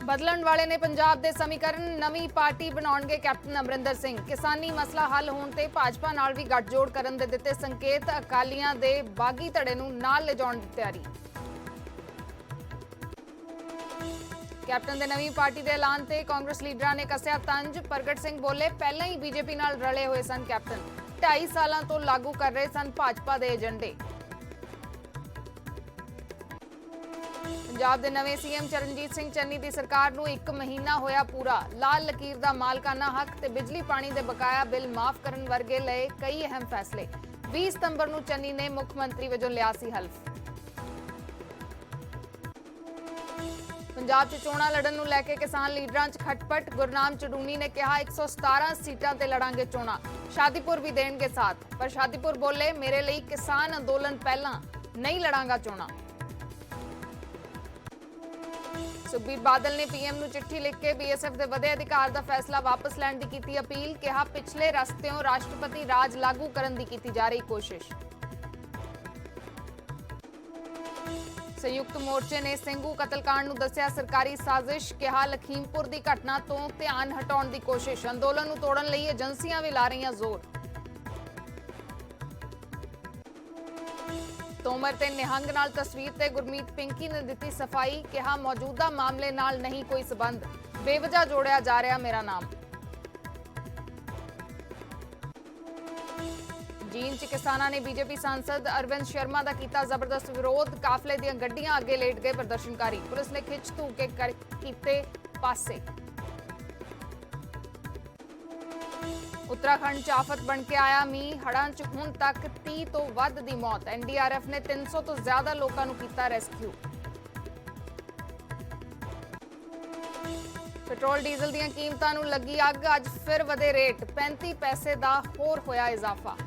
बदलण वाले ने पंजाब दे समीकरण, नवी पार्टी बनाउणगे कैप्टन अमरिंदर सिंह। किसानी मसला हल होण ते भाजपा नाल भी गठजोड़ करन दे दित्ते संकेत। अकालियां दे बागी धड़े नूं नाल ले जाउण दी तैयारी। कैप्टन दे नवी पार्टी दे ऐलान ते कांग्रेस लीडरां ने कसिया तंज। प्रगट सिंह बोले, पहलां ही बीजेपी नाल रले होए सन कैप्टन, 2.5 सालां तो लागू कर रहे सन भाजपा दे एजेंडे। पंजाब दे नवे सीएम चरणजीत सिंह चन्नी दी सरकार नूं 1 महीना होया पूरा। लाल लकीर दा मालकाना हक ते बिजली पानी दे बकाया बिल माफ करन वर्गे लए कई अहम फैसले। 20 सितंबर नूं चन्नी ने मुख मंत्री वजों लिया सी हल्फ। पंजाब च चोणां लड़न नूं लैके किसान लीडरां च खटपट। गुरनाम चडूनी ने कहा 117 सीटां ते लड़ांगे चोणां, शादीपुर भी देणगे साथ। पर शादीपुर बोले, मेरे लिए किसान अंदोलन पहलां, नहीं लड़ांगा चोणां। सुखबीर बादल ने पीएम नूं चिट्ठी लिख के बीएसएफ दे वधे अधिकार दा फैसला वापस लैण दी कीती अपील। कहा, पिछले रस्तियों राष्ट्रपति राज लागू करन दी कीती जा रही कोशिश। संयुक्त मोर्चे ने ਸਿੰਘੂ कतलकांड नूं दस्सिया सरकारी साजिश। कहा, लखीमपुर दी घटना तो ध्यान हटाउण दी कोशिश। अंदोलन नूं तोड़न लई एजेंसियां भी ला रहीआं जोर। तोमर ते निहंग नाल तस्वीर ते गुरमीत पिंकी ने दित्ती सफाई। कहा, मौजूदा मामले नाल नहीं कोई संबंध, बेवजह जोड़िया जा रहा मेरा नाम। जींद च किसानां ने बीजेपी सांसद अरविंद शर्मा दा कीता जबरदस्त विरोध। काफले दीआं गड्डियां अगे लेट गए प्रदर्शनकारी। पुलिस ने खिच धू के कीते पासे। उत्तराखंड च आफत बन के आया मींह। हड़ां च हुण तक 30 तो वध दी मौत। एनडीआरएफ ने 300 तो ज्यादा लोकां नूं कीता रेस्क्यू। पेट्रोल डीजल दीआं कीमतां नूं लगी अग। अज फिर वधे रेट, 35 पैसे दा होर होया इजाफा।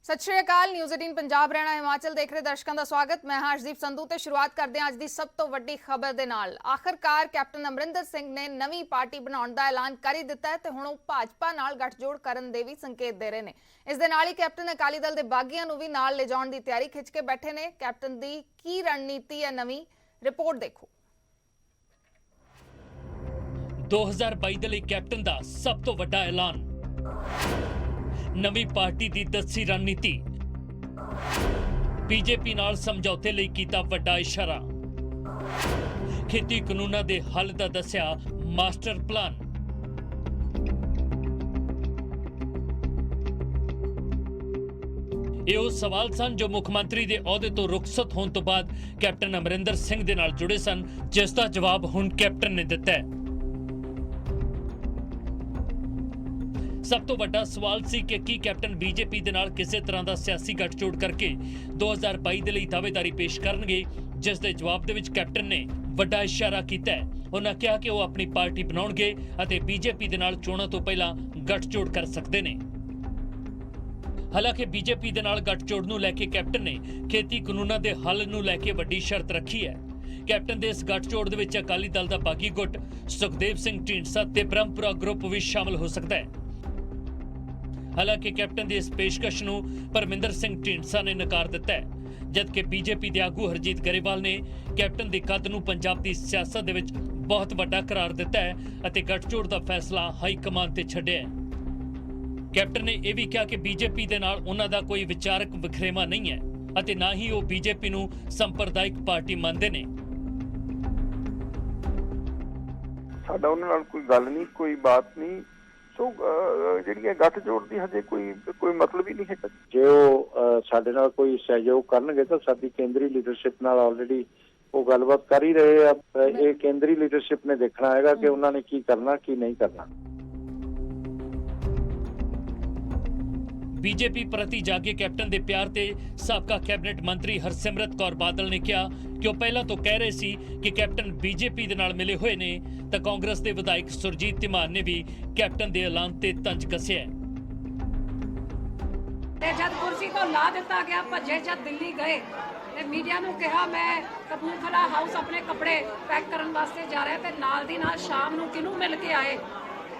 सत श्री अकाल। न्यूज़ 18 पंजाब रहना हिमाचल देख रहे दर्शकों का स्वागत। मैं हाँ हरदीप संधू ते शुरुआत करते हैं अज की सब तो वड्डी खबर दे नाल। आखिरकार कैप्टन अमरिंदर सिंह ने नवी पार्टी बनाउण दा ऐलान कर ही दिता है ते हुण ओह भाजपा नाल गठजोड़ करन दे भी संकेत दे रहे ने। इस दे नाल ही कैप्टन अकाली दल दे बागियां नूं भी नाल ले जाउण दी तैयारी खिच के बैठे ने। कैप्टन दी की रणनीति है नवी, रिपोर्ट देखो। 2022 ਦੇ ਲਈ ਕੈਪਟਨ ਦਾ ਸਭ ਤੋਂ ਵੱਡਾ ਐਲਾਨ। ਨਵੀਂ ਪਾਰਟੀ ਦੀ ਦੱਸੀ ਰਣਨੀਤੀ। ਬੀਜੇਪੀ ਨਾਲ ਸਮਝੌਤੇ ਲਈ ਕੀਤਾ ਵੱਡਾ ਇਸ਼ਾਰਾ। ਖੇਤੀ ਕਾਨੂੰਨਾਂ ਦੇ ਹੱਲ ਦਾ ਦੱਸਿਆ ਮਾਸਟਰ ਪਲਾਨ। ਇਹ ਉਹ ਸਵਾਲ ਸਨ ਜੋ ਮੁੱਖ ਮੰਤਰੀ ਦੇ ਅਹੁਦੇ ਤੋਂ ਰੁਖਸਤ ਹੋਣ ਤੋਂ ਬਾਅਦ ਕੈਪਟਨ ਅਮਰਿੰਦਰ ਸਿੰਘ ਦੇ ਨਾਲ ਜੁੜੇ ਸਨ, ਜਿਸ ਦਾ ਜਵਾਬ ਹੁਣ ਕੈਪਟਨ ਨੇ ਦਿੱਤਾ ਹੈ। सब तो बड़ा सवाल सी कि की कैप्टन बीजेपी दे नाल किसी तरह का सियासी गठजोड़ करके 2022 दे लई दावेदारी पेश करनगे, जिस दे जवाब दे विच कैप्टन ने वड्डा इशारा कीता है। उन्होंने कहा कि वो अपनी पार्टी बनाउणगे अते बीजेपी दे नाल चोणां तो पहला गठजोड़ कर सकते ने। हालांकि बीजेपी दे नाल गठजोड़ नूं लैके कैप्टन ने खेती कानूनां दे हल नूं लैके वड्डी शर्त रखी है। कैप्टन दे इस गठजोड़ दे विच अकाली दल दा बागी गुट सुखदेव सिंह ढींडसा ते ब्रह्मपुरा ग्रुप भी शामिल हो सकता है। हालांकि कैप्टन की इस पेशकश नूं परमिंदर सिंह ढींडसा ने नकार दिता है, जबकि बीजेपी के आगू हरजीत गरेवाल ने कैप्टन की कद नूं पंजाब की सियासत दे विच बहुत वड्डा करार दिता है अते गठजोड़ का फैसला हाई कमान ते छड्डिया है। कैप्टन ने यह भी कहा कि बीजेपी दे नाल उन्हां दा कोई विचारक वखरेवा नहीं है अते ना ही वो बीजेपी नूं संप्रदायिक पार्टी मानते ने। साडा उन्हां नाल कोई गल नहीं, कोई बात नहीं। सो ਜਿਹੜੀ ਗੱਠਜੋੜ ਦੀ ਹਜੇ ਕੋਈ ਮਤਲਬ ਹੀ ਨਹੀਂ ਹੈ। ਜੇ ਉਹ ਸਾਡੇ ਨਾਲ ਕੋਈ ਸਹਿਯੋਗ ਕਰਨਗੇ ਤਾਂ ਸਾਡੀ ਕੇਂਦਰੀ ਲੀਡਰਸ਼ਿਪ ਨਾਲ ਆਲਰੇਡੀ ਉਹ ਗੱਲਬਾਤ ਕਰ ਹੀ ਰਹੇ ਆ। ਇਹ ਕੇਂਦਰੀ ਲੀਡਰਸ਼ਿਪ ਨੇ ਦੇਖਣਾ ਹੈਗਾ ਕਿ ਉਹਨਾਂ ਨੇ ਕੀ ਕਰਨਾ ਕੀ ਨਹੀਂ ਕਰਨਾ। बीजेपी प्रति जागे कैप्टन के प्यार ते साबका कैबिनेट मंत्री हरसिमरत कौर बादल ने कहा कि वह पहला तो कह रहे सी कि कैप्टन बीजेपी दे नाल मिले हुए ने, तो कांग्रेस के विधायक सुरजीत धीमान ने भी कैप्टन के ऐलान ते तंज कसिया। जब कुर्सी तो ला दिता गया, भजे जब दिल्ली गए मीडिया नूं कहा मैं कपूरथला हाउस अपने कपड़े पैक करने वास्ते जा रहा, ते नाल दी नाल शाम नूं किनू मिल के आए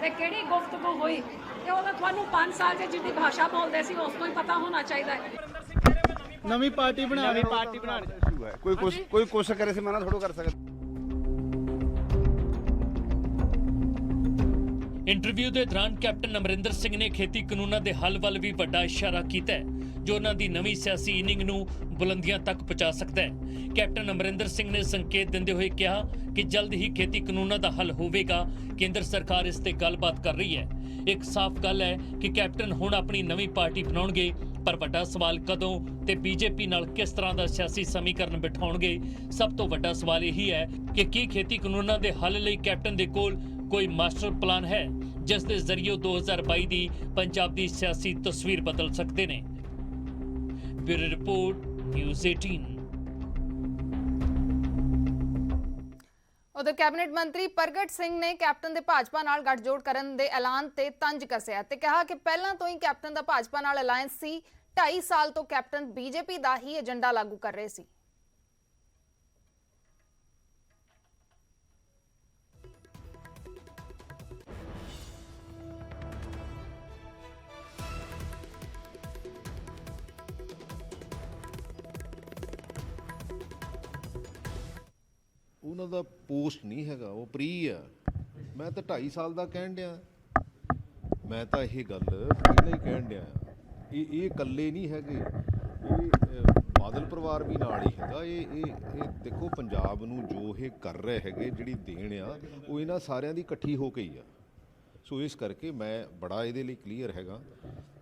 ਤੇ ਕਿਹੜੀ ਗੁਫ਼ਤਗੂ ਹੋਈ ਤੇ ਉਹਦਾ ਤੁਹਾਨੂੰ 5 ਸਾਲ 'ਚ ਜਿੰਨੀ ਭਾਸ਼ਾ ਬੋਲਦੇ ਸੀ ਉਸ ਤੋਂ ਹੀ ਪਤਾ ਹੋਣਾ ਚਾਹੀਦਾ ਹੈ। ਨਵੀਂ ਪਾਰਟੀ ਬਣਾਉਣੀ ਇਸ਼ੂ ਹੈ ਕੋਈ ਕੋਸ਼ਿਸ਼ ਕਰੇ ਸੀ ਮਨਾ ਥੋੜੋ ਕਰ ਸਕਦਾ। ਇੰਟਰਵਿਊ ਦੇ ਦੌਰਾਨ ਕੈਪਟਨ ਅਮਰਿੰਦਰ ਸਿੰਘ ਨੇ ਖੇਤੀ ਕਾਨੂੰਨਾਂ ਦੇ ਹੱਲ ਵੱਲ ਵੀ ਵੱਡਾ ਇਸ਼ਾਰਾ ਕੀਤਾ ਹੈ, ਜੋ ਉਹਨਾਂ ਦੀ ਨਵੀਂ ਸਿਆਸੀ ਇਨਿੰਗ ਨੂੰ ਬੁਲੰਦੀਆਂ ਤੱਕ ਪਹੁੰਚਾ ਸਕਦਾ ਹੈ। ਕੈਪਟਨ ਅਮਰਿੰਦਰ ਸਿੰਘ ਨੇ ਸੰਕੇਤ ਦਿੰਦੇ ਹੋਏ ਕਿਹਾ ਕਿ ਜਲਦ ਹੀ ਖੇਤੀ ਕਾਨੂੰਨਾਂ ਦਾ ਹੱਲ ਹੋਵੇਗਾ। ਕੇਂਦਰ ਸਰਕਾਰ ਇਸ ਤੇ ਗੱਲਬਾਤ ਕਰ ਰਹੀ ਹੈ। ਇੱਕ ਸਾਫ਼ ਗੱਲ ਹੈ ਕਿ ਕੈਪਟਨ ਹੁਣ ਆਪਣੀ ਨਵੀਂ ਪਾਰਟੀ ਬਣਾਉਣਗੇ, ਪਰ ਵੱਡਾ ਸਵਾਲ ਕਦੋਂ ਤੇ ਬੀਜੇਪੀ ਨਾਲ ਕਿਸ ਤਰ੍ਹਾਂ ਦਾ ਸਿਆਸੀ ਸਮੀਕਰਨ ਬਿਠਾਉਣਗੇ। ਸਭ ਤੋਂ ਵੱਡਾ ਸਵਾਲ ਇਹੀ ਹੈ ਕਿ ਕੀ ਖੇਤੀ ਕਾਨੂੰਨਾਂ ਦੇ ਹੱਲ ਲਈ ਕੈਪਟਨ ਦੇ ਕੋਲ ਕੋਈ ਮਾਸਟਰ ਪਲਾਨ ਹੈ, ਜਿਸ ਦੇ ਜ਼ਰੀਏ 2022 ਦੀ ਪੰਜਾਬ ਦੀ ਸਿਆਸੀ ਤਸਵੀਰ ਬਦਲ ਸਕਦੇ ਨੇ। Bureau report, news 18। ਉਧਰ ਕੈਬਨਿਟ ਮੰਤਰੀ ਪ੍ਰਗਟ ਸਿੰਘ ਨੇ ਕੈਪਟਨ ਦੇ ਭਾਜਪਾ ਨਾਲ ਗੱਠਜੋੜ ਕਰਨ ਦੇ ਐਲਾਨ ਤੇ ਤੰਜ ਕੱਸਿਆ ਤੇ ਕਿਹਾ ਕਿ ਪਹਿਲਾਂ ਤੋਂ ਹੀ ਕੈਪਟਨ ਦਾ ਭਾਜਪਾ ਨਾਲ ਅਲਾਇੰਸ ਸੀ। 2.5 ਸਾਲ ਤੋਂ ਕੈਪਟਨ ਬੀਜੇਪੀ ਦਾ ਹੀ ਏਜੰਡਾ ਲਾਗੂ ਕਰ ਰਹੇ ਸੀ। ਉਹਨਾਂ ਦਾ ਪੋਸਟ ਨਹੀਂ ਹੈਗਾ, ਉਹ ਪ੍ਰੀ ਆ। ਮੈਂ ਤਾਂ 2.5 ਸਾਲ ਦਾ ਕਹਿਣ ਡਿਆ, ਮੈਂ ਤਾਂ ਇਹ ਗੱਲ ਪਹਿਲਾਂ ਹੀ ਕਹਿਣ ਡਿਆ। ਇਹ ਇਕੱਲੇ ਨਹੀਂ ਹੈਗੇ, ਇਹ ਬਾਦਲ ਪਰਿਵਾਰ ਵੀ ਨਾਲ ਹੀ ਹੈਗਾ। ਇਹ ਦੇਖੋ ਪੰਜਾਬ ਨੂੰ ਜੋ ਇਹ ਕਰ ਰਹੇ ਹੈਗੇ, ਜਿਹੜੀ ਦੇਣ ਆ ਉਹ ਇਹਨਾਂ ਸਾਰਿਆਂ ਦੀ ਇਕੱਠੀ ਹੋ ਕੇ ਹੀ ਆ। ਸੋ ਇਸ ਕਰਕੇ ਮੈਂ ਬੜਾ ਇਹਦੇ ਲਈ ਕਲੀਅਰ ਹੈਗਾ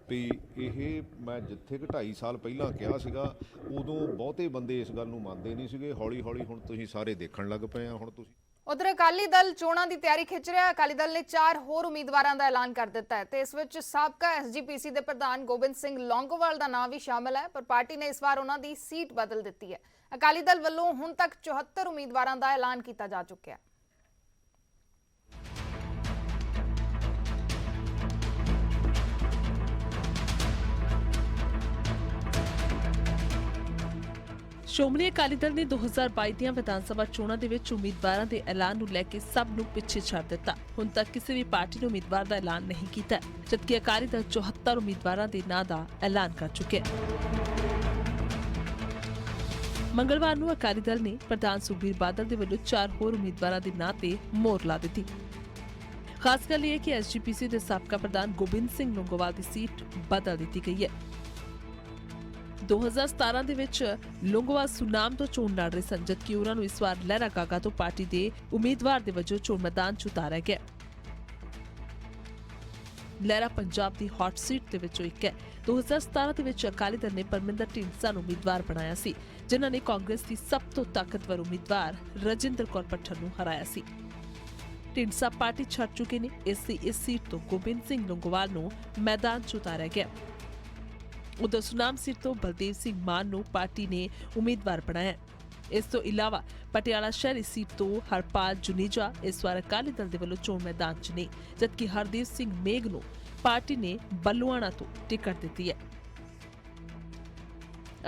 ਵੀ ਇਹ ਮੈਂ ਜਿੱਥੇ ਕਿ 2.5 ਸਾਲ ਪਹਿਲਾਂ ਕਿਹਾ ਸੀਗਾ, ਉਦੋਂ ਬਹੁਤੇ ਬੰਦੇ ਇਸ ਗੱਲ ਨੂੰ ਮੰਨਦੇ ਨਹੀਂ ਸੀਗੇ। ਹੌਲੀ ਹੌਲੀ ਹੁਣ ਤੁਸੀਂ ਸਾਰੇ ਦੇਖਣ ਲੱਗ ਪਏ ਆ। ਹੁਣ ਤੁਸੀਂ ਉਧਰ ਅਕਾਲੀ ਦਲ ਚੋਣਾਂ ਦੀ ਤਿਆਰੀ ਖਿੱਚ ਰਿਹਾ। ਅਕਾਲੀ ਦਲ ਨੇ 4 ਹੋਰ ਉਮੀਦਵਾਰਾਂ ਦਾ ਐਲਾਨ ਕਰ ਦਿੱਤਾ ਹੈ ਤੇ ਇਸ ਵਿੱਚ ਸਾਬਕਾ ਐਸਜੀਪੀਸੀ ਦੇ ਪ੍ਰਧਾਨ ਗੋਬਿੰਦ ਸਿੰਘ ਲੌਂਗੋਵਾਲ ਦਾ ਨਾਮ ਵੀ ਸ਼ਾਮਲ ਹੈ, ਪਰ ਪਾਰਟੀ ਨੇ ਇਸ ਵਾਰ ਉਹਨਾਂ ਦੀ ਸੀਟ ਬਦਲ ਦਿੱਤੀ ਹੈ। ਅਕਾਲੀ ਦਲ ਵੱਲੋਂ ਹੁਣ ਤੱਕ 74 ਉਮੀਦਵਾਰਾਂ ਦਾ ਐਲਾਨ ਕੀਤਾ ਜਾ ਚੁੱਕਿਆ ਹੈ। ਸ਼੍ਰੋਮਣੀ ਅਕਾਲੀ ਦਲ ਨੇ 2022 ਦੀਆਂ ਵਿਧਾਨ ਸਭਾ ਚੋਣਾਂ ਦੇ ਵਿੱਚ ਉਮੀਦਵਾਰਾਂ ਦੇ ਐਲਾਨ ਨੂੰ ਲੈ ਕੇ ਸਭ ਨੂੰ ਪਿੱਛੇ ਛੱਡ ਦਿੱਤਾ। ਹੁਣ ਤੱਕ ਕਿਸੇ ਵੀ ਪਾਰਟੀ ਨੇ ਉਮੀਦਵਾਰ ਦਾ ਐਲਾਨ ਨਹੀਂ ਕੀਤਾ, ਜਦਕਿ ਅਕਾਲੀ ਦਲ 74 ਉਮੀਦਵਾਰਾਂ ਦੇ ਨਾਂ ਦਾ ਐਲਾਨ ਕਰ ਚੁੱਕਿਆ ਹੈ। ਮੰਗਲਵਾਰ ਨੂੰ ਅਕਾਲੀ ਦਲ ਨੇ ਪ੍ਰਧਾਨ ਸੁਖਬੀਰ ਬਾਦਲ ਦੇ ਵੱਲੋਂ 4 ਹੋਰ ਉਮੀਦਵਾਰਾਂ ਦੇ ਨਾਂ ਤੇ ਮੋਹਰ ਲਾ ਦਿੱਤੀ। ਖਾਸ ਗੱਲ ਇਹ ਹੈ ਕਿ ਐਸਜੀਪੀਸੀ ਦੇ ਸਾਬਕਾ ਪ੍ਰਧਾਨ ਗੋਬਿੰਦ ਸਿੰਘ ਲੌਂਗੋਵਾਲ ਦੀ ਸੀਟ ਬਦਲ ਦਿੱਤੀ ਗਈ ਹੈ। 2017 ਦੇ ਵਿੱਚ ਲੌਂਗੋਵਾਲ ਸੁਨਾਮ ਤੋਂ ਚੋਣ ਲੜ ਰਹੇ ਸਨ, ਜਦਕਿ ਉਹਨਾਂ ਨੂੰ ਇਸ ਵਾਰ ਲਹਿਰਾ ਗਾਗਾ ਤੋਂ ਪਾਰਟੀ ਦੇ ਉਮੀਦਵਾਰ ਦੇ ਵਜੋਂ ਚੋਣ ਮੈਦਾਨ 'ਚ ਉਤਾਰਿਆ ਗਿਆ। ਲਹਿਰਾ ਪੰਜਾਬ ਦੀ ਹੌਟ ਸੀਟ ਦੇ ਵਿੱਚੋਂ ਇੱਕ ਹੈ। 2017 ਦੇ ਵਿੱਚ ਅਕਾਲੀ ਦਲ ਨੇ ਪਰਮਿੰਦਰ ਢੀਂਡਸਾ ਨੂੰ ਉਮੀਦਵਾਰ ਬਣਾਇਆ ਸੀ, ਜਿਨ੍ਹਾਂ ਨੇ ਕਾਂਗਰਸ ਦੀ ਸਭ ਤੋਂ ਤਾਕਤਵਰ ਉਮੀਦਵਾਰ ਰਜਿੰਦਰ ਕੌਰ ਪੱਠਰ ਨੂੰ ਹਰਾਇਆ ਸੀ। ਢੀਂਡਸਾ ਪਾਰਟੀ ਛੱਡ ਚੁੱਕੇ ਨੇ। ਇਸ ਸੀਟ ਤੋਂ ਗੋਬਿੰਦ ਸਿੰਘ ਲੌਂਗੋਵਾਲ ਨੂੰ ਮੈਦਾਨ 'ਚ ਉਤਾਰਿਆ ਗਿਆ। ਉਧਰ ਸੁਨਾਮ ਸੀਟ ਤੋਂ ਬਲਦੇਵ ਸਿੰਘ ਮਾਨ ਨੂੰ ਪਾਰਟੀ ਨੇ ਉਮੀਦਵਾਰ ਬਣਾਇਆ। ਇਸ ਤੋਂ ਇਲਾਵਾ ਪਟਿਆਲਾ ਸ਼ਹਿਰੀ ਸੀਟ ਤੋਂ ਹਰਪਾਲ ਜੁਨੇਜਾ ਇਸ ਵਾਰ ਅਕਾਲੀ ਦਲ ਦੇ ਵੱਲੋਂ ਚੋਣ ਮੈਦਾਨ 'ਚ ਨੇ, ਜਦਕਿ ਹਰਦੀਪ ਸਿੰਘ ਮੇਘ ਨੂੰ ਪਾਰਟੀ ਨੇ ਬੱਲੂਆਣਾ ਤੋਂ ਟਿਕਟ ਦਿੱਤੀ ਹੈ।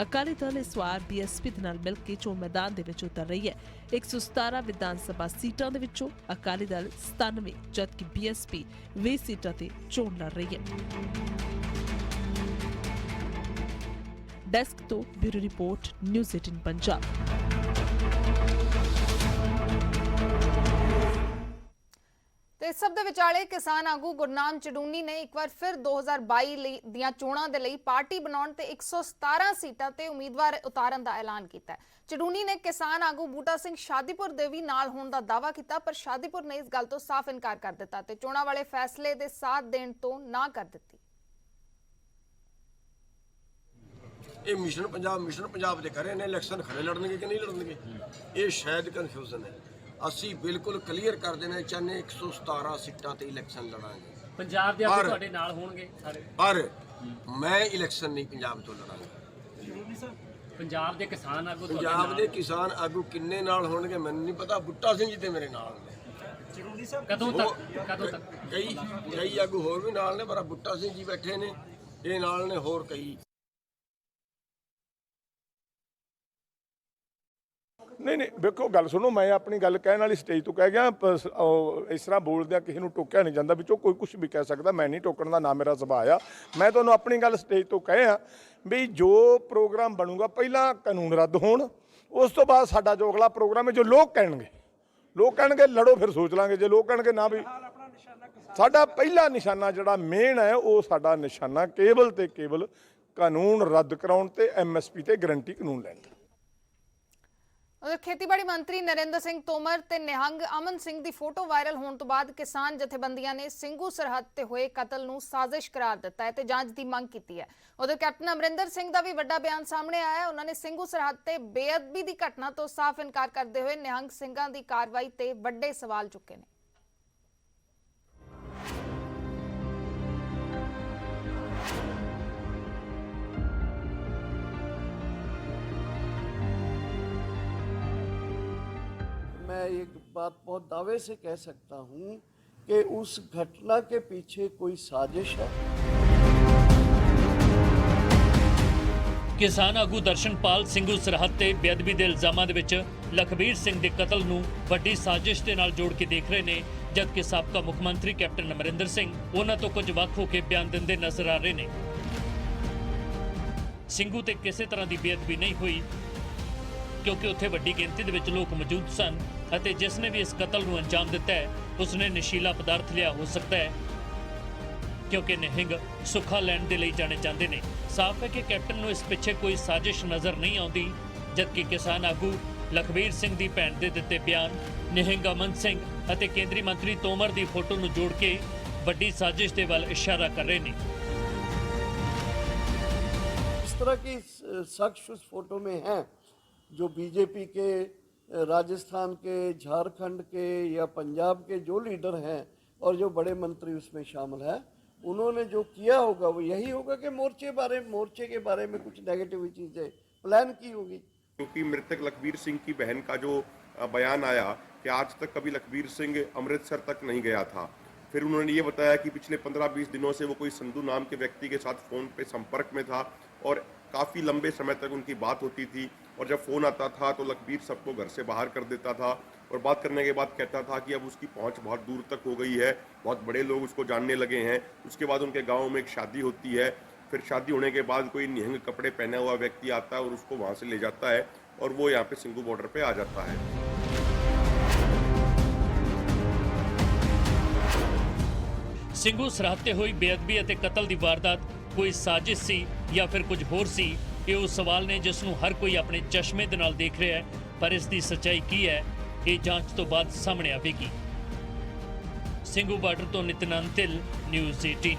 ਅਕਾਲੀ ਦਲ ਇਸ ਵਾਰ ਬੀਐਸਪੀ ਦੇ ਨਾਲ ਮਿਲ ਕੇ ਚੋਣ ਮੈਦਾਨ ਦੇ ਵਿੱਚ ਉਤਰ ਰਹੀ ਹੈ। 117 ਵਿਧਾਨ ਸਭਾ ਸੀਟਾਂ ਦੇ ਵਿੱਚੋਂ ਅਕਾਲੀ ਦਲ 97, ਜਦਕਿ ਬੀਐਸਪੀ 20 ਸੀਟਾਂ ਤੇ ਚੋਣ ਲੜ ਰਹੀ ਹੈ। ਡੈਸਕ ਤੋਂ ਬਿਊਰੋ ਰਿਪੋਰਟ, ਨਿਊਜ਼ 18 ਪੰਜਾਬ। ਤੇ ਇਸ ਸਭ ਦੇ ਵਿਚਾਲੇ ਕਿਸਾਨ ਆਗੂ ਗੁਰਨਾਮ ਚੜੂਨੀ ਨੇ ਇੱਕ ਵਾਰ ਫਿਰ 2022 ਦੀਆਂ ਚੋਣਾਂ ਦੇ ਲਈ ਪਾਰਟੀ ਬਣਾਉਣ ਤੇ 117 ਸੀਟਾਂ ਤੇ ਉਮੀਦਵਾਰ ਉਤਾਰਨ ਦਾ ਐਲਾਨ ਕੀਤਾ ਹੈ। ਚੜੂਨੀ ਨੇ ਕਿਸਾਨ ਆਗੂ ਬੂਟਾ ਸਿੰਘ ਸ਼ਾਦੀਪੁਰ ਦੇ ਵੀ ਨਾਲ ਹੋਣ ਦਾ ਦਾਅਵਾ ਕੀਤਾ, ਪਰ ਸ਼ਾਦੀਪੁਰ ਨੇ ਇਸ ਗੱਲ ਤੋਂ ਸਾਫ਼ ਇਨਕਾਰ ਕਰ ਦਿੱਤਾ ਤੇ ਚੋਣਾਂ ਵਾਲੇ ਫੈਸਲੇ ਦੇ ਸਾਥ ਦੇਣ ਤੋਂ ਨਾ ਕਰ ਦਿੱਤੀ। ਇਹ ਮਿਸ਼ਨ ਪੰਜਾਬ ਦੇ ਕਰੇ ਨੇ, ਇਲੈਕਸ਼ਨ ਖੜੇ ਲੜਨਗੇ ਕਿ ਨਹੀਂ ਲੜਨਗੇ, ਇਹ ਸ਼ਾਇਦ ਕਨਫਿਊਜ਼ਨ ਹੈ। ਅਸੀਂ ਬਿਲਕੁਲ ਕਲੀਅਰ ਕਰ ਦੇਣਾ ਚਾਹੁੰਦੇ 117 ਸੀਟਾਂ ਤੇ ਇਲੈਕਸ਼ਨ ਲੜਾਂਗੇ। ਪੰਜਾਬ ਦੇ ਆਗੂ ਤੁਹਾਡੇ ਨਾਲ ਹੋਣਗੇ ਸਾਰੇ, ਪਰ ਮੈਂ ਇਲੈਕਸ਼ਨ ਨਹੀਂ ਪੰਜਾਬ ਤੋਂ ਲੜਾਂਗਾ। ਪੰਜਾਬ ਦੇ ਕਿਸਾਨ ਆਗੂ ਪੰਜਾਬ ਦੇ ਕਿਸਾਨ ਆਗੂ ਕਿੰਨੇ ਨਾਲ ਹੋਣਗੇ ਮੈਨੂੰ ਨਹੀਂ ਪਤਾ। ਬੁੱਟਾ ਸਿੰਘ ਜੀ ਤੇ ਮੇਰੇ ਨਾਲ ਨੇ। ਕਦੋਂ ਤੱਕ ਕਈ ਆਗੂ ਹੋਰ ਵੀ ਨਾਲ ਨੇ, ਪਰ ਬੁੱਟਾ ਸਿੰਘ ਜੀ ਬੈਠੇ ਨੇ, ਇਹ ਨਾਲ ਨੇ, ਹੋਰ ਕਈ। ਨਹੀਂ ਨਹੀਂ ਵੇਖੋ ਗੱਲ ਸੁਣੋ, ਮੈਂ ਆਪਣੀ ਗੱਲ ਕਹਿਣ ਵਾਲੀ ਸਟੇਜ ਤੋਂ ਕਹਿ ਗਿਆ। ਇਸ ਤਰ੍ਹਾਂ ਬੋਲਦਿਆਂ ਕਿਸੇ ਨੂੰ ਟੋਕਿਆ ਨਹੀਂ ਜਾਂਦਾ, ਵਿੱਚੋਂ ਕੋਈ ਕੁਝ ਵੀ ਕਹਿ ਸਕਦਾ। ਮੈਂ ਨਹੀਂ ਟੋਕਣ ਦਾ, ਨਾ ਮੇਰਾ ਸੁਭਾਅ ਆ। ਮੈਂ ਤੁਹਾਨੂੰ ਆਪਣੀ ਗੱਲ ਸਟੇਜ ਤੋਂ ਕਹਿਆ ਵੀ ਜੋ ਪ੍ਰੋਗਰਾਮ ਬਣੂਗਾ ਪਹਿਲਾਂ ਕਾਨੂੰਨ ਰੱਦ ਹੋਣ, ਉਸ ਤੋਂ ਬਾਅਦ ਸਾਡਾ ਜੋ ਅਗਲਾ ਪ੍ਰੋਗਰਾਮ ਹੈ, ਜੋ ਲੋਕ ਕਹਿਣਗੇ ਲੜੋ, ਫਿਰ ਸੋਚ ਲਾਂਗੇ। ਜੇ ਲੋਕ ਕਹਿਣਗੇ ਨਾ ਵੀ, ਸਾਡਾ ਪਹਿਲਾ ਨਿਸ਼ਾਨਾ ਜਿਹੜਾ ਮੇਨ ਹੈ, ਉਹ ਸਾਡਾ ਨਿਸ਼ਾਨਾ ਕੇਵਲ ਤੇ ਕੇਵਲ ਕਾਨੂੰਨ ਰੱਦ ਕਰਾਉਣ ਤੇ MSP ਤੇ ਗਰੰਟੀ ਕਾਨੂੰਨ ਲੈਣ ਦਾ। ਉਧਰ ਖੇਤੀਬਾੜੀ ਮੰਤਰੀ ਨਰਿੰਦਰ ਸਿੰਘ ਤੋਮਰ ਤੇ ਨਿਹੰਗ ਅਮਨ ਸਿੰਘ ਦੀ ਫੋਟੋ ਵਾਇਰਲ ਹੋਣ ਤੋਂ ਬਾਅਦ ਕਿਸਾਨ ਜਥੇਬੰਦੀਆਂ ਨੇ ਸਿੰਘੂ ਸਰਹੱਦ ਤੇ ਹੋਏ ਕਤਲ ਨੂੰ ਸਾਜ਼ਿਸ਼ ਕਰਾਰ ਦਿੱਤਾ ਹੈ ਤੇ ਜਾਂਚ ਦੀ ਮੰਗ ਕੀਤੀ ਹੈ। ਉਧਰ ਕੈਪਟਨ ਅਮਰਿੰਦਰ ਸਿੰਘ ਦਾ ਵੀ ਵੱਡਾ ਬਿਆਨ ਸਾਹਮਣੇ ਆਇਆ ਹੈ। ਉਹਨਾਂ ਨੇ ਸਿੰਘੂ ਸਰਹੱਦ ਤੇ ਬੇਅਦਬੀ ਦੀ ਘਟਨਾ ਤੋਂ ਸਾਫ਼ ਇਨਕਾਰ ਕਰਦੇ ਹੋਏ ਨਿਹੰਗ ਸਿੰਘਾਂ ਦੀ ਕਾਰਵਾਈ ਤੇ ਵੱਡੇ ਸਵਾਲ ਚੁੱਕੇ ਨੇ। मैं एक बात बहुत दावे से कह सकता हूं कि उस घटना के पीछे कोई साजिश है। ਕਿਸਾਨ ਆਗੂ ਦਰਸ਼ਨਪਾਲ ਸਿੰਘੂ ਸਰਹੱਦ ਤੇ ਬੇਅਦਬੀ ਦੇ ਇਲਜ਼ਾਮਾਂ ਦੇ ਵਿੱਚ ਲਖਬੀਰ ਸਿੰਘ ਦੇ ਕਤਲ ਨੂੰ ਵੱਡੀ ਸਾਜ਼ਿਸ਼ ਦੇ ਨਾਲ ਜੋੜ ਕੇ ਦੇਖ ਰਹੇ ਨੇ, ਜਦਕਿ ਸਾਬਕਾ ਮੁੱਖ ਮੰਤਰੀ ਕੈਪਟਨ ਅਮਰਿੰਦਰ ਸਿੰਘ ਉਹਨਾਂ ਤੋਂ ਕੁਝ ਵੱਖ ਹੋ ਕੇ ਬਿਆਨ ਦਿੰਦੇ ਨਜ਼ਰ ਆ ਰਹੇ ਨੇ। ਸਿੰਘੂ ਤੇ ਕਿਸੇ ਤਰ੍ਹਾਂ ਦੀ ਬੇਅਦਬੀ ਨਹੀਂ ਹੋਈ ਕਿਉਂਕਿ ਉੱਥੇ ਵੱਡੀ ਗਿਣਤੀ ਦੇ ਵਿੱਚ ਲੋਕ ਮੌਜੂਦ ਸਨ ਅਤੇ ਜਿਸ ਨੇ ਵੀ ਇਸ ਕਤਲ ਨੂੰ ਅੰਜਾਮ ਦਿੱਤਾ ਹੈ ਉਸਨੇ ਨਸ਼ੀਲਾ ਪਦਾਰਥ ਲਿਆ ਹੋ ਸਕਦਾ ਹੈ ਕਿਉਂਕਿ ਨਿਹੰਗ ਸੁੱਖਾ ਲੈਣ ਦੇ ਲਈ ਜਾਣੇ ਜਾਂਦੇ ਨੇ। ਸਾਫ਼ ਹੈ ਕਿ ਕੈਪਟਨ ਨੂੰ ਇਸ ਪਿੱਛੇ ਕੋਈ ਸਾਜ਼ਿਸ਼ ਨਜ਼ਰ ਨਹੀਂ ਆਉਂਦੀ, ਜਦਕਿ ਕਿਸਾਨ ਆਗੂ ਲਖਬੀਰ ਸਿੰਘ ਦੀ ਭੈਣ ਦੇ ਦਿੱਤੇ ਬਿਆਨ, ਨਿਹੰਗ ਅਮਨ ਸਿੰਘ ਅਤੇ ਕੇਂਦਰੀ ਮੰਤਰੀ ਤੋਮਰ ਦੀ ਫੋਟੋ ਨੂੰ ਜੋੜ ਕੇ ਵੱਡੀ ਸਾਜ਼ਿਸ਼ ਦੇ ਵੱਲ ਇਸ਼ਾਰਾ ਕਰ ਰਹੇ ਨੇ। इस तरह की शख्स उस फोटो में हैं जो बीजेपी के, राजस्थान के, झारखंड के या पंजाब के जो लीडर हैं और जो बड़े मंत्री उसमें शामिल हैं, उन्होंने जो किया होगा वो यही होगा कि मोर्चे के बारे में कुछ नेगेटिव चीज़ें प्लान की होगी। क्योंकि मृतक लखबीर सिंह की बहन का जो बयान आया कि आज तक कभी लखबीर सिंह अमृतसर तक नहीं गया था, फिर उन्होंने ये बताया कि पिछले 15-20 दिनों से वो कोई संधू नाम के व्यक्ति के साथ फ़ोन पे संपर्क में था और काफ़ी लंबे समय तक उनकी बात होती थी और जब फ़ोन आता था तो लखबीर सबको घर से बाहर कर देता था और बात करने के बाद कहता था कि अब उसकी पहुंच बहुत दूर तक हो गई है, बहुत बड़े लोग उसको जानने लगे हैं। उसके बाद उनके गांव में एक शादी होती है, फिर शादी होने के बाद कोई निहंग कपड़े पहने हुआ व्यक्ति आता है और उसको वहाँ से ले जाता है और वो यहाँ पे ਸਿੰਘੂ बॉर्डर पे आ जाता है। ਸਿੰਘੂ ਸਰਹੱਦ ਤੇ ਹੋਈ ਬੇਅਦਬੀ ਅਤੇ ਕਤਲ ਦੀ ਵਾਰਦਾਤ ਕੋਈ ਸਾਜ਼ਿਸ਼ ਸੀ ਜਾਂ ਫਿਰ ਕੁਝ ਹੋਰ ਸੀ, ਇਹ ਉਹ ਸਵਾਲ ਨੇ ਜਿਸ ਨੂੰ ਹਰ ਕੋਈ ਆਪਣੇ ਚਸ਼ਮੇ ਦੇ ਨਾਲ ਦੇਖ ਰਿਹਾ ਹੈ, ਪਰ ਇਸ ਦੀ ਸੱਚਾਈ ਕੀ ਹੈ ਇਹ ਜਾਂਚ ਤੋਂ ਬਾਅਦ ਸਾਹਮਣੇ ਆਵੇਗੀ। ਸਿੰਘੂ ਬਾਰਡਰ ਤੋਂ ਨਿਤਿਨ ਅੰਤਿਲ, ਨਿਊਜ਼ 18।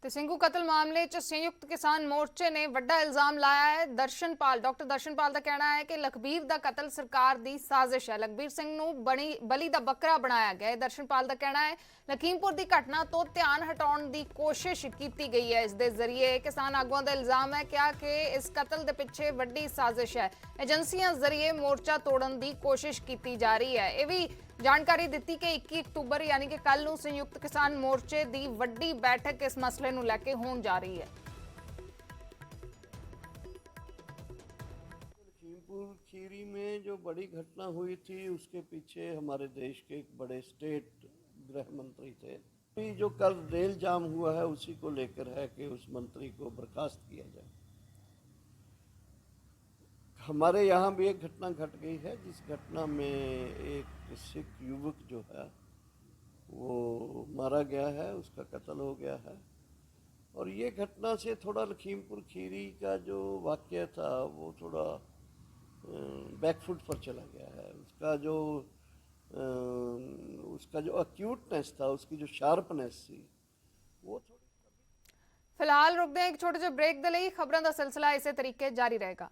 ਤੇ ਸਿੰਘੂ ਕਤਲ ਮਾਮਲੇ 'ਚ ਸੰਯੁਕਤ ਕਿਸਾਨ ਮੋਰਚੇ ਨੇ ਵੱਡਾ ਇਲਜ਼ਾਮ ਲਾਇਆ ਹੈ। ਡਾਕਟਰ ਦਰਸ਼ਨਪਾਲ ਦਾ ਕਹਿਣਾ ਹੈ ਕਿ ਲਖਬੀਰ ਦਾ ਕਤਲ ਸਰਕਾਰ ਦੀ ਸਾਜ਼ਿਸ਼ ਹੈ। ਲਖਬੀਰ ਸਿੰਘ ਨੂੰ ਬਲੀ ਦਾ ਬੱਕਰਾ ਬਣਾਇਆ ਗਿਆ ਹੈ। ਦਰਸ਼ਨਪਾਲ ਦਾ ਕਹਿਣਾ ਹੈ ਲਖੀਮਪੁਰ ਦੀ ਘਟਨਾ ਤੋਂ ਧਿਆਨ ਹਟਾਉਣ ਦੀ ਕੋਸ਼ਿਸ਼ ਕੀਤੀ ਗਈ ਹੈ। ਇਸ ਦੇ ਜ਼ਰੀਏ ਕਿਸਾਨ ਆਗੂਆਂ ਦਾ ਇਲਜ਼ਾਮ ਹੈ ਕਿ ਇਸ ਕਤਲ ਦੇ ਪਿੱਛੇ ਵੱਡੀ ਸਾਜ਼ਿਸ਼ ਹੈ। ਏਜੰਸੀਆਂ ਜ਼ਰੀਏ ਮੋਰਚਾ ਤੋੜਨ ਦੀ ਕੋਸ਼ਿਸ਼ ਕੀਤੀ ਜਾ ਰਹੀ ਹੈ। ਇਹ ਵੀ ਜਾਣਕਾਰੀ ਦਿੱਤੀ ਕਿ 21 ਅਕਤੂਬਰ ਯਾਨੀ ਕਿ ਕੱਲ ਨੂੰ ਸੰਯੁਕਤ ਕਿਸਾਨ ਮੋਰਚੇ ਦੀ ਵੱਡੀ ਬੈਠਕ ਇਸ ਮਸਲੇ ਨੂੰ ਲੈ ਕੇ ਹੋਣ ਜਾ ਰਹੀ ਹੈ। लखीमपुर खीरी में जो बड़ी घटना हुई थी उसके पीछे हमारे देश के एक बड़े स्टेट गृह मंत्री थे। जो कल रेल जाम हुआ है उसी को लेकर है कि उस मंत्री को बर्खास्त किया जाए। हमारे यहाँ भी एक घटना घट गई है जिस घटना में एक सिख युवक जो है वो मारा गया है, उसका कत्ल हो गया है। और ये घटना से थोड़ा लखीमपुर खीरी का जो वाक़या था वो थोड़ा बैकफुट पर चला गया है। उसका जो एक्यूटनेस था, उसकी जो शार्पनेस थी वो थोड़ी। फिलहाल रुकते हैं एक छोटे से ब्रेक दे लई। खबरों का सिलसिला इसे तरीके जारी रहेगा।